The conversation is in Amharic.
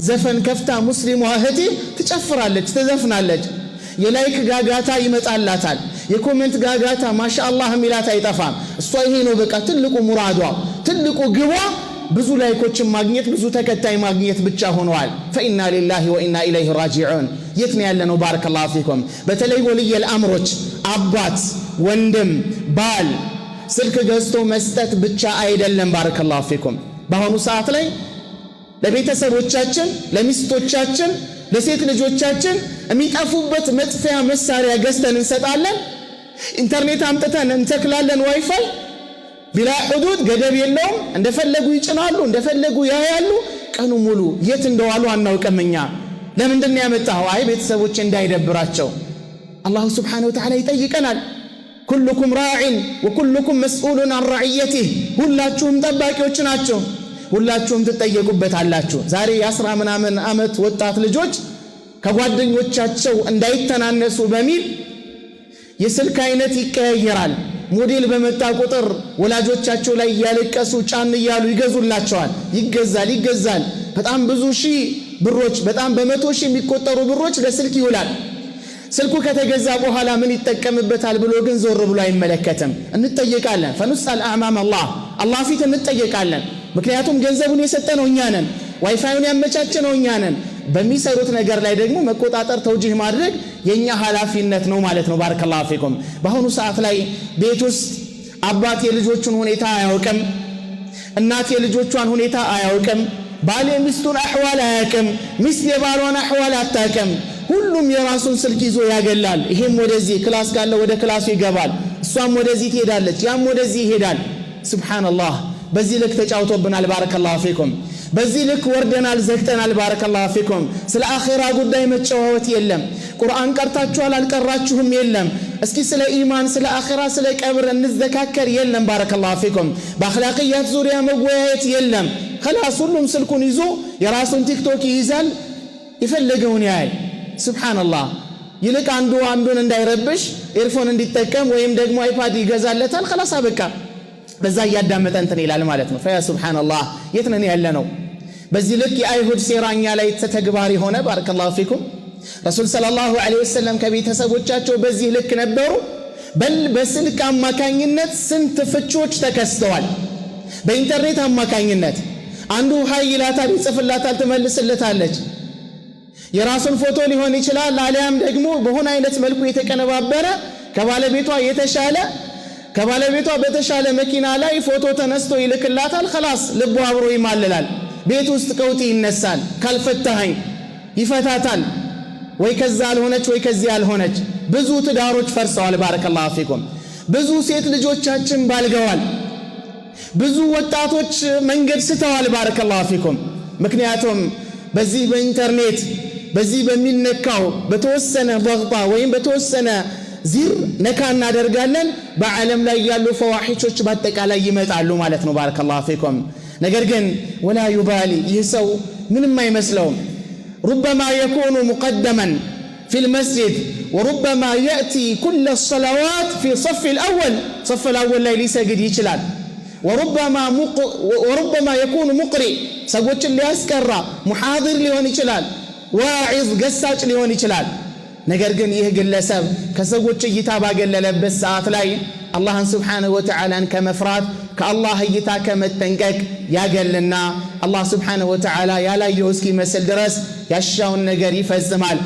ዘፈን ከፍታ ሙስሊም እህቴ ትጨፍራለች፣ ትዘፍናለች። የላይክ ጋጋታ ይመጣላታል፣ የኮሜንት ጋጋታ ማሻአላህ ሚላት አይጠፋም። እሷ ይሄ ነው በቃ ትልቁ ሙራዷ፣ ትልቁ ግቧ ብዙ ላይኮችን ማግኘት፣ ብዙ ተከታይ ማግኘት ብቻ ሆነዋል። ፈኢና ሊላሂ ወኢና ኢለይሂ ራጂዑን። የት ነው ያለነው? ባረከላሁ ፊኩም። በተለይ ወልየል አምሮች አባት፣ ወንድም፣ ባል ስልክ ገዝቶ መስጠት ብቻ አይደለም። ባረከላሁ ፊኩም። በአሁኑ ሰዓት ላይ ለቤተሰቦቻችን፣ ለሚስቶቻችን፣ ለሴት ልጆቻችን የሚጠፉበት መጥፊያ መሳሪያ ገዝተን እንሰጣለን። ኢንተርኔት አምጥተን እንተክላለን፣ ዋይፋይ ቢላ ሁዱድ ገደብ የለውም። እንደፈለጉ ይጭናሉ፣ እንደፈለጉ ያያሉ። ቀኑ ሙሉ የት እንደዋሉ አናውቅም። እኛ ለምንድን ነው ያመጣው? አይ ቤተሰቦች እንዳይደብራቸው። አላሁ ሱብሓነሁ ወተዓላ ይጠይቀናል። ኩልኩም ራዒን ወኩልኩም መስኡሉን አን ረዕየቲህ። ሁላችሁም ጠባቂዎች ናቸው፣ ሁላችሁም ትጠየቁበታላችሁ። ዛሬ የአስራ ምናምን ዓመት ወጣት ልጆች ከጓደኞቻቸው እንዳይተናነሱ በሚል የስልክ አይነት ይቀያየራል። ሞዴል በመጣ ቁጥር ወላጆቻቸው ላይ ያለቀሱ ጫን እያሉ ይገዙላቸዋል። ይገዛል። በጣም ብዙ ሺህ ብሮች፣ በጣም በመቶ ሺህ የሚቆጠሩ ብሮች ለስልክ ይውላል። ስልኩ ከተገዛ በኋላ ምን ይጠቀምበታል ብሎ ግን ዞር ብሎ አይመለከትም። እንጠየቃለን። ፈኑስአል አማም አላህ ፊት እንጠየቃለን። ምክንያቱም ገንዘቡን የሰጠነው እኛ ነን፣ ዋይፋዩን ያመቻቸነው እኛ ነን። በሚሰሩት ነገር ላይ ደግሞ መቆጣጠር፣ ተውጂህ ማድረግ የኛ ኃላፊነት ነው ማለት ነው። ባረከላሁ ፊኩም። በአሁኑ ሰዓት ላይ ቤት ውስጥ አባት የልጆቹን ሁኔታ አያውቅም፣ እናት የልጆቿን ሁኔታ አያውቅም፣ ባል የሚስቱን አህዋል አያውቅም፣ ሚስት የባሏን አህዋል አታውቅም። ሁሉም የራሱን ስልክ ይዞ ያገላል። ይሄም ወደዚህ ክላስ ካለ ወደ ክላሱ ይገባል፣ እሷም ወደዚህ ትሄዳለች፣ ያም ወደዚህ ይሄዳል። ሱብሃንአላህ። በዚህ ልክ ተጫውቶብናል። ባረከላሁ ፊኩም። በዚህ ልክ ወርደናል፣ ዘግተናል። ባረከላሁ ፊኩም። ስለ አኺራ ጉዳይ መጨዋወት የለም። ቁርአን ቀርታችኋል አልቀራችሁም የለም። እስኪ ስለ ኢማን፣ ስለ አኺራ፣ ስለ ቀብር እንዘካከር የለም። ባረከላሁ ፊኩም። በአኽላቅያት ዙሪያ መወያየት የለም። خلاص ሁሉም ስልኩን ይዞ የራሱን ቲክቶክ ይይዛል፣ የፈለገውን ያያል። ሱብሃንአላህ። ይልቅ አንዱን እንዳይረብሽ ኤርፎን እንዲጠቀም ወይም ደግሞ አይፓድ ይገዛለታል። خلاص በቃ በዛ እያዳመጠ እንትን ይላል ማለት ነው። ፈያ ሱብሃንአላህ። የት ነን ያለነው? በዚህ ልክ የአይሁድ ሴራኛ ላይ ተተግባሪ ሆነ። ባረከላሁ ፊኩም። ረሱል ሰለላሁ ዐለይሂ ወሰለም ከቤተሰቦቻቸው በዚህ ልክ ነበሩ። በል በስልክ አማካኝነት ስንት ፍቾች ተከስተዋል። በኢንተርኔት አማካኝነት አንዱ ሀይ ይላታል፣ ይጽፍላታል፣ ትመልስለታለች። የራሱን ፎቶ ሊሆን ይችላል፣ አሊያም ደግሞ በሆነ አይነት መልኩ የተቀነባበረ ከባለቤቷ በተሻለ መኪና ላይ ፎቶ ተነስቶ ይልክላታል። خلاص ልቡ አብሮ ይማልላል። ቤት ውስጥ ቀውጢ ይነሳል። ካልፈታኸኝ ይፈታታል። ወይ ከዛ አልሆነች ወይ ከዚህ አልሆነች። ብዙ ትዳሮች ፈርሰዋል። ባረከላሁ ፊኩም። ብዙ ሴት ልጆቻችን ባልገዋል። ብዙ ወጣቶች መንገድ ስተዋል። ባረከላሁ ፊኩም። ምክንያቱም በዚህ በኢንተርኔት በዚህ በሚነካው በተወሰነ ضغጣ ወይም በተወሰነ ዚር ነካ እናደርጋለን። በዓለም ላይ ያሉ ፈዋሂሾች በአጠቃላይ ይመጣሉ ማለት ነው። ባረከላሁ ፊኩም። ነገር ግን ወላ ዩባሊ፣ ይህ ሰው ምንም አይመስለውም። ربما يكون مقدما في المسجد وربما يأتي كل الصلوات في صف الأول ላይ ሊሰግድ ይችላል። وربما يكون مقرئ ሰዎችን ሊያስቀራ ሙሐዲር ሊሆን ይችላል። ዋዒዝ ገሳጭ ሊሆን ይችላል። ነገር ግን ይህ ግለሰብ ከሰዎች እይታ ባገለለበት ሰዓት ላይ አላህን ሱብሓነሁ ወተዓላን ከመፍራት ከአላህ እይታ ከመጠንቀቅ ያገልና አላህ ሱብሓነሁ ወተዓላ ያላየው እስኪመስል ድረስ ያሻውን ነገር ይፈጽማል።